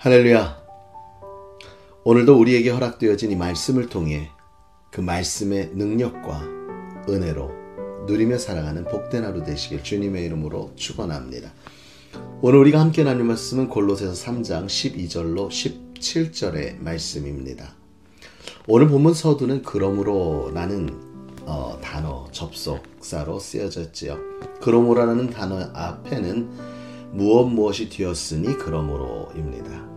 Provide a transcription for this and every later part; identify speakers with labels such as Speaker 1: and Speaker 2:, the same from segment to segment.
Speaker 1: 할렐루야. 오늘도 우리에게 허락되어진 이 말씀을 통해 그 말씀의 능력과 은혜로 누리며 살아가는 복된 하루 되시길 주님의 이름으로 축원합니다. 오늘 우리가 함께 나눌 말씀은 골로새서 3장 12절로 17절의 말씀입니다. 오늘 본문 서두는 그러므로라는 단어 접속사로 쓰여졌지요. 그러므로라는 단어 앞에는 무엇이 되었으니 그러므로입니다.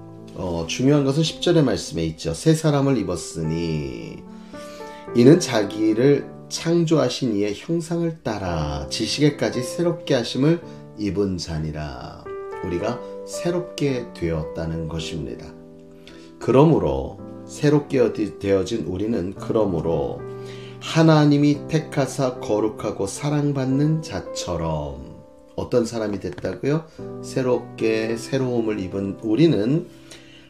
Speaker 1: 중요한 것은 10절의 말씀에 있죠. 새 사람을 입었으니 이는 자기를 창조하신 이의 형상을 따라 지식에까지 새롭게 하심을 입은 자니라. 우리가 새롭게 되었다는 것입니다. 그러므로 새롭게 되어진 우리는 그러므로 하나님이 택하사 거룩하고 사랑받는 자처럼 어떤 사람이 됐다고요? 새로움을 입은 우리는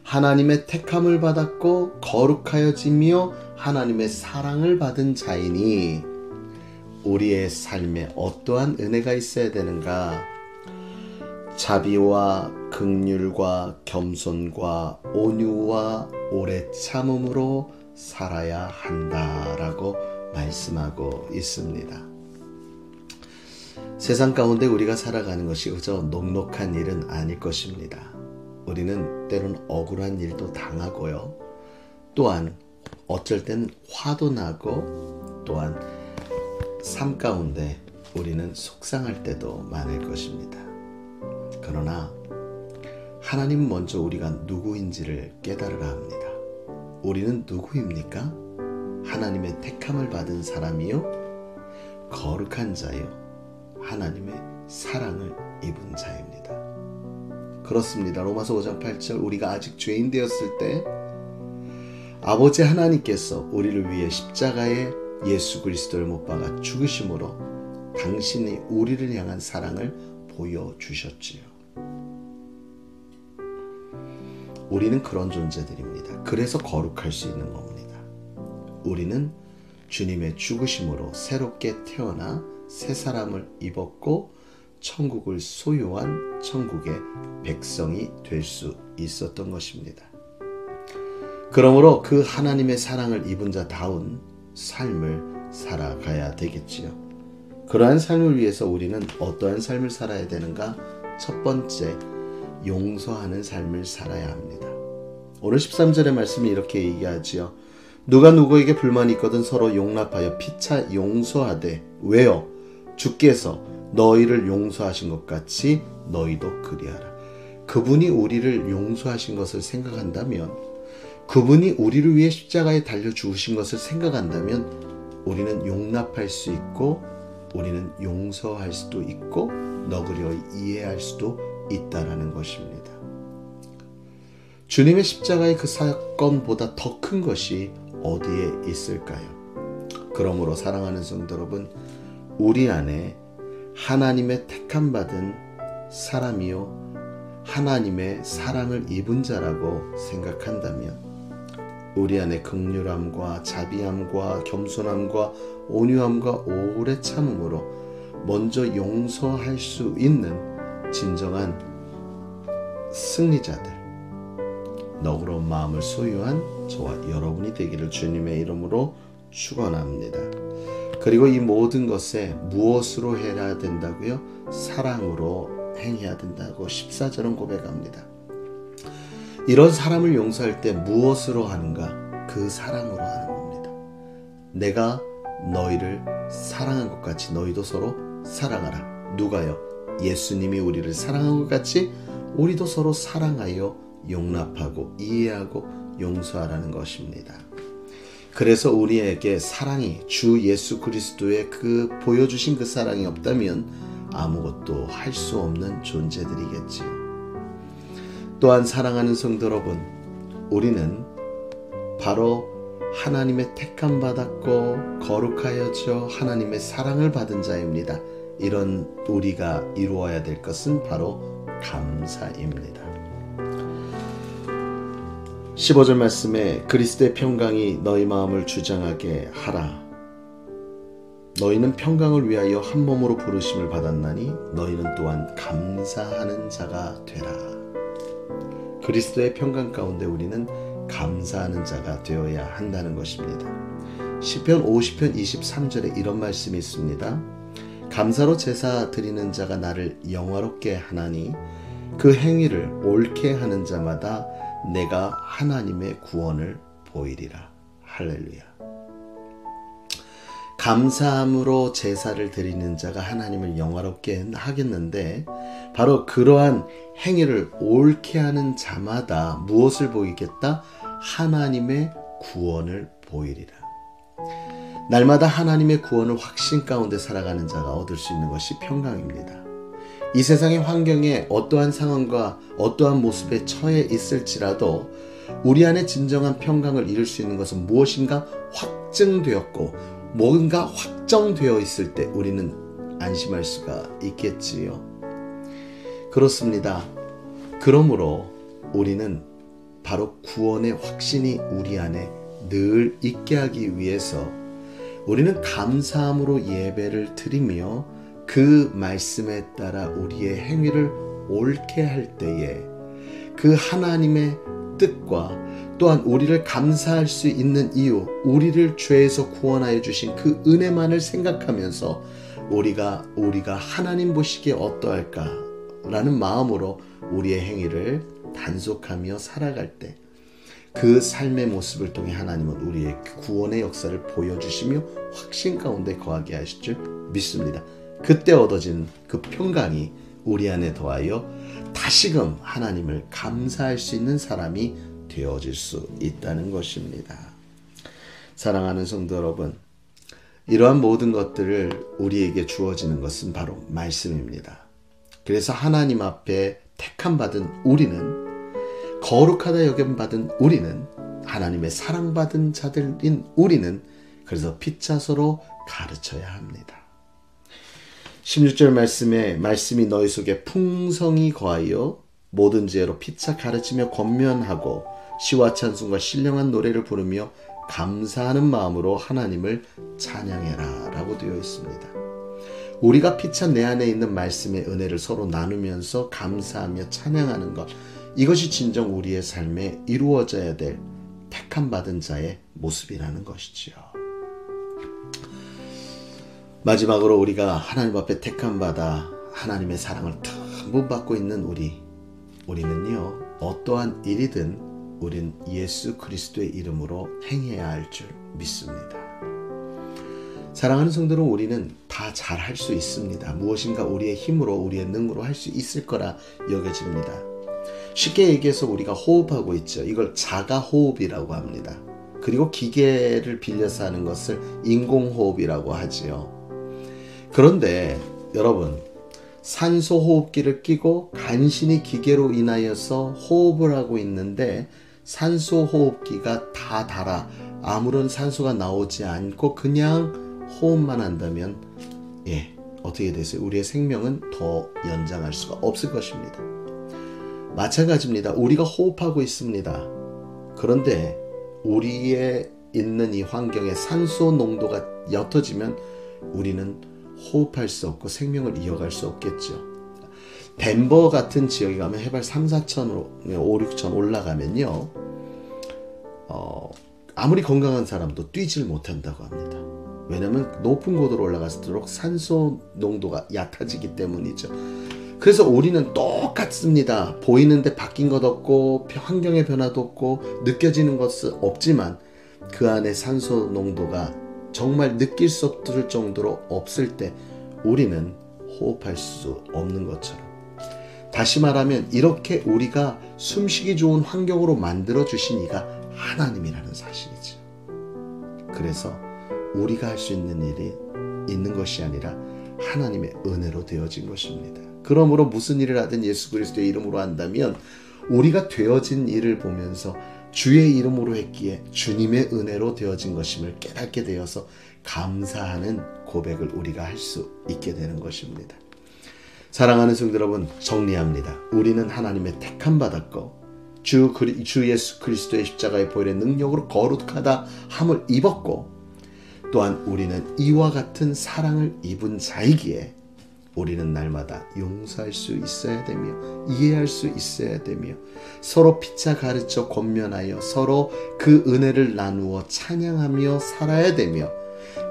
Speaker 1: 하나님의 택함을 받았고 거룩하여지며 하나님의 사랑을 받은 자이니 우리의 삶에 어떠한 은혜가 있어야 되는가? 자비와 긍휼과 겸손과 온유와 오래 참음으로 살아야 한다라고 말씀하고 있습니다. 세상 가운데 우리가 살아가는 것이 그저 녹록한 일은 아닐 것입니다. 우리는 때론 억울한 일도 당하고요. 또한 어쩔 때는 화도 나고 또한 삶 가운데 우리는 속상할 때도 많을 것입니다. 그러나 하나님 먼저 우리가 누구인지를 깨달으라 합니다. 우리는 누구입니까? 하나님의 택함을 받은 사람이요, 거룩한 자요, 하나님의 사랑을 입은 자입니다. 그렇습니다. 로마서 5장 8절 우리가 아직 죄인 되었을 때 아버지 하나님께서 우리를 위해 십자가에 예수 그리스도를 못 박아 죽으심으로 당신이 우리를 향한 사랑을 보여주셨지요. 우리는 그런 존재들입니다. 그래서 거룩할 수 있는 겁니다. 우리는 주님의 죽으심으로 새롭게 태어나 새 사람을 입었고 천국을 소유한 천국의 백성이 될 수 있었던 것입니다. 그러므로 그 하나님의 사랑을 입은 자다운 삶을 살아가야 되겠지요. 그러한 삶을 위해서 우리는 어떠한 삶을 살아야 되는가? 첫 번째, 용서하는 삶을 살아야 합니다. 오늘 13절의 말씀이 이렇게 얘기하지요. 누가 누구에게 불만이 있거든 서로 용납하여 피차 용서하되 왜요? 주께서 너희를 용서하신 것 같이 너희도 그리하라. 그분이 우리를 용서하신 것을 생각한다면, 그분이 우리를 위해 십자가에 달려 죽으신 것을 생각한다면 우리는 용납할 수 있고 우리는 용서할 수도 있고 너그러이 이해할 수도 있다라는 것입니다. 주님의 십자가의 그 사건보다 더 큰 것이 어디에 있을까요? 그러므로 사랑하는 성도 여러분, 우리 안에 하나님의 택함받은 사람이요 하나님의 사랑을 입은 자라고 생각한다면 우리 안에 긍휼함과 자비함과 겸손함과 온유함과 오래 참음으로 먼저 용서할 수 있는 진정한 승리자들, 너그러운 마음을 소유한 저와 여러분이 되기를 주님의 이름으로 축원합니다. 그리고 이 모든 것에 무엇으로 해야 된다고요? 사랑으로 행해야 된다고 14절은 고백합니다. 이런 사람을 용서할 때 무엇으로 하는가? 그 사랑으로 하는 겁니다. 내가 너희를 사랑한 것 같이 너희도 서로 사랑하라. 누가요? 예수님이 우리를 사랑한 것 같이 우리도 서로 사랑하여 용납하고 이해하고 용서하라는 것입니다. 그래서 우리에게 사랑이 주 예수 그리스도의 그 보여주신 그 사랑이 없다면 아무것도 할 수 없는 존재들이겠지요. 또한 사랑하는 성도 여러분, 우리는 바로 하나님의 택함 받았고 거룩하여져 하나님의 사랑을 받은 자입니다. 이런 우리가 이루어야 될 것은 바로 감사입니다. 15절 말씀에 그리스도의 평강이 너희 마음을 주장하게 하라. 너희는 평강을 위하여 한 몸으로 부르심을 받았나니 너희는 또한 감사하는 자가 되라. 그리스도의 평강 가운데 우리는 감사하는 자가 되어야 한다는 것입니다. 시편 50편 23절에 이런 말씀이 있습니다. 감사로 제사 드리는 자가 나를 영화롭게 하나니 그 행위를 옳게 하는 자마다 내가 하나님의 구원을 보이리라. 할렐루야. 감사함으로 제사를 드리는 자가 하나님을 영화롭게 하겠는데 바로 그러한 행위를 옳게 하는 자마다 무엇을 보이겠다? 하나님의 구원을 보이리라. 날마다 하나님의 구원을 확신 가운데 살아가는 자가 얻을 수 있는 것이 평강입니다. 이 세상의 환경에 어떠한 상황과 어떠한 모습에 처해 있을지라도 우리 안에 진정한 평강을 이룰 수 있는 것은 무엇인가 확증되었고 뭔가 확정되어 있을 때 우리는 안심할 수가 있겠지요. 그렇습니다. 그러므로 우리는 바로 구원의 확신이 우리 안에 늘 있게 하기 위해서 우리는 감사함으로 예배를 드리며 그 말씀에 따라 우리의 행위를 옳게 할 때에 그 하나님의 뜻과 또한 우리를 감사할 수 있는 이유, 우리를 죄에서 구원하여 주신 그 은혜만을 생각하면서 우리가 하나님 보시기에 어떠할까라는 마음으로 우리의 행위를 단속하며 살아갈 때 그 삶의 모습을 통해 하나님은 우리의 구원의 역사를 보여주시며 확신 가운데 거하게 하실 줄 믿습니다. 그때 얻어진 그 평강이 우리 안에 더하여 다시금 하나님을 감사할 수 있는 사람이 되어질 수 있다는 것입니다. 사랑하는 성도 여러분, 이러한 모든 것들을 우리에게 주어지는 것은 바로 말씀입니다. 그래서 하나님 앞에 택함받은 우리는, 거룩하다 여김받은 우리는, 하나님의 사랑받은 자들인 우리는 그래서 피차서로 가르쳐야 합니다. 16절 말씀이 너희 속에 풍성히 거하여 모든 지혜로 피차 가르치며 권면하고 시와 찬송과 신령한 노래를 부르며 감사하는 마음으로 하나님을 찬양해라 라고 되어 있습니다. 우리가 피차 내 안에 있는 말씀의 은혜를 서로 나누면서 감사하며 찬양하는 것, 이것이 진정 우리의 삶에 이루어져야 될 택함받은 자의 모습이라는 것이지요. 마지막으로 우리가 하나님 앞에 택함받아 하나님의 사랑을 듬뿍 받고 있는 우리는요, 어떠한 일이든 우린 예수 그리스도의 이름으로 행해야 할 줄 믿습니다. 사랑하는 성도는 우리는 다 잘할 수 있습니다. 무엇인가 우리의 힘으로, 우리의 능으로 할 수 있을 거라 여겨집니다. 쉽게 얘기해서 우리가 호흡하고 있죠. 이걸 자가호흡이라고 합니다. 그리고 기계를 빌려서 하는 것을 인공호흡이라고 하지요. 그런데 여러분, 산소호흡기를 끼고 간신히 기계로 인하여서 호흡을 하고 있는데 산소호흡기가 다 닳아 아무런 산소가 나오지 않고 그냥 호흡만 한다면 어떻게 되세요? 우리의 생명은 더 연장할 수가 없을 것입니다. 마찬가지입니다. 우리가 호흡하고 있습니다. 그런데 우리의 있는 이 환경에 산소 농도가 옅어지면 우리는 호흡할 수 없고 생명을 이어갈 수 없겠죠. 덴버 같은 지역에 가면 해발 3, 4천, 5, 6천 올라가면요, 아무리 건강한 사람도 뛰질 못한다고 합니다. 왜냐하면 높은 고도로 올라갈수록 산소 농도가 얕아지기 때문이죠. 그래서 우리는 똑같습니다. 보이는데 바뀐 것 없고 환경의 변화도 없고 느껴지는 것은 없지만 그 안에 산소 농도가 정말 느낄 수 없을 정도로 없을 때 우리는 호흡할 수 없는 것처럼, 다시 말하면 이렇게 우리가 숨쉬기 좋은 환경으로 만들어주신 이가 하나님이라는 사실이죠. 그래서 우리가 할 수 있는 일이 있는 것이 아니라 하나님의 은혜로 되어진 것입니다. 그러므로 무슨 일을 하든 예수 그리스도의 이름으로 한다면 우리가 되어진 일을 보면서 주의 이름으로 했기에 주님의 은혜로 되어진 것임을 깨닫게 되어서 감사하는 고백을 우리가 할 수 있게 되는 것입니다. 사랑하는 성도 여러분, 정리합니다. 우리는 하나님의 택함 받았고 주 예수 그리스도의 십자가의 보혈의 능력으로 거룩하다 함을 입었고, 또한 우리는 이와 같은 사랑을 입은 자이기에 우리는 날마다 용서할 수 있어야 되며 이해할 수 있어야 되며 서로 피차 가르쳐 권면하여 서로 그 은혜를 나누어 찬양하며 살아야 되며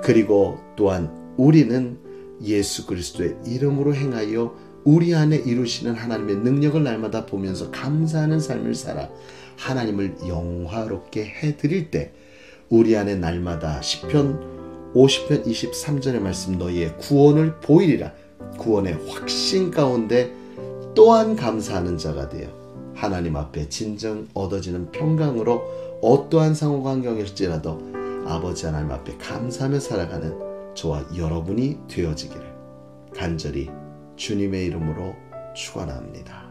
Speaker 1: 그리고 또한 우리는 예수 그리스도의 이름으로 행하여 우리 안에 이루시는 하나님의 능력을 날마다 보면서 감사하는 삶을 살아 하나님을 영화롭게 해드릴 때 우리 안에 날마다 시편 50편 23절의 말씀 너희의 구원을 보이리라. 구원의 확신 가운데 또한 감사하는 자가 되어 하나님 앞에 진정 얻어지는 평강으로 어떠한 상황 환경일지라도 아버지 하나님 앞에 감사하며 살아가는 저와 여러분이 되어지기를 간절히 주님의 이름으로 축원합니다.